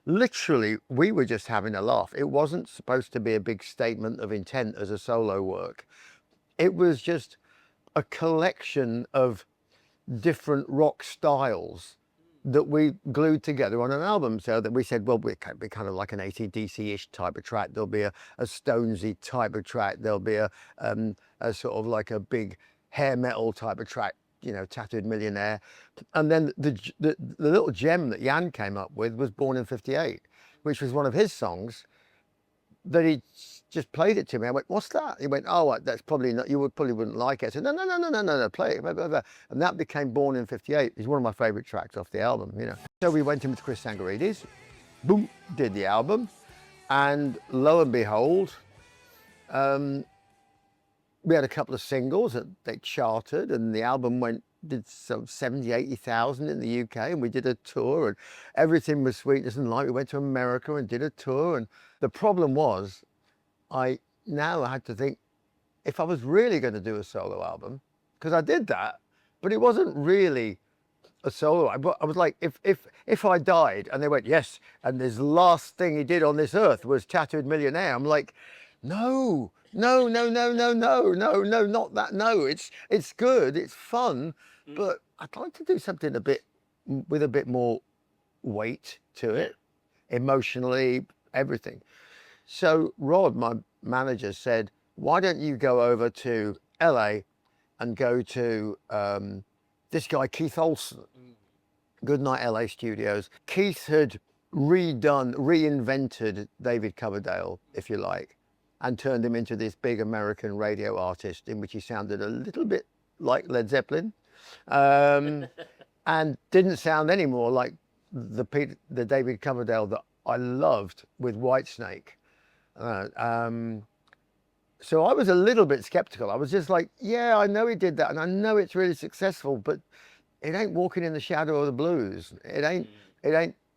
literally, we were just having a laugh. It wasn't supposed to be a big statement of intent as a solo work. It was just a collection of different rock styles that we glued together on an album, so that we said, well, we can be kind of like an AC/DC-ish type of track. There'll be a Stonesy type of track. There'll be a sort of like a big hair metal type of track, you know, Tattooed Millionaire. And then the little gem that Jan came up with was Born in '58, which was one of his songs that he just played it to me. I went, what's that? He went, oh, that's probably not, you probably wouldn't like it. I said, no, play it. Blah, blah, blah. And that became Born in '58. It's one of my favorite tracks off the album, you know. So we went in with Chris Sangarides, boom, did the album. And lo and behold, we had a couple of singles that they charted, and the album did some 70, 80,000 in the UK, and we did a tour, and everything was sweetness and light. We went to America and did a tour, and the problem was, I now had to think, if I was really going to do a solo album, because I did that, but it wasn't really a solo album. I was like, if I died and they went, yes, and his last thing he did on this earth was Tattooed Millionaire, I'm like, no, not that. No, it's good, it's fun, but I'd like to do something with a bit more weight to it, emotionally, everything. So Rod, my manager, said, why don't you go over to LA and go to this guy, Keith Olsen, Goodnight LA Studios. Keith had reinvented David Coverdale, if you like, and turned him into this big American radio artist in which he sounded a little bit like Led Zeppelin, and didn't sound any more like the David Coverdale that I loved with Whitesnake. So I was a little bit skeptical. I was just like, yeah, I know he did that, and I know it's really successful, but it ain't Walking in the Shadow of the Blues. It ain't,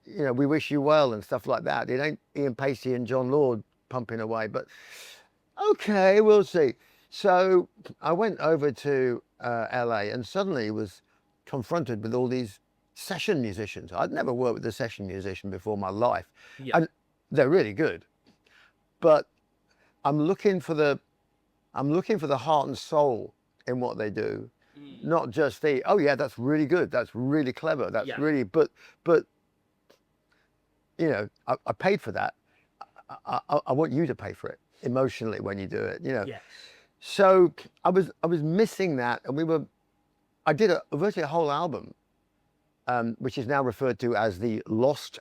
you know, We Wish You Well and stuff like that. It ain't Ian Pacey and John Lord pumping away, but okay, we'll see. So I went over to LA and suddenly was confronted with all these session musicians. I'd never worked with a session musician before in my life. Yeah. And they're really good, but I'm looking for the heart and soul in what they do, not just oh yeah, that's really good, that's really clever, that's really, but you know, I paid for that. I want you to pay for it emotionally when you do it, you know. Yes. So I was missing that, and I did virtually a whole album, which is now referred to as the Lost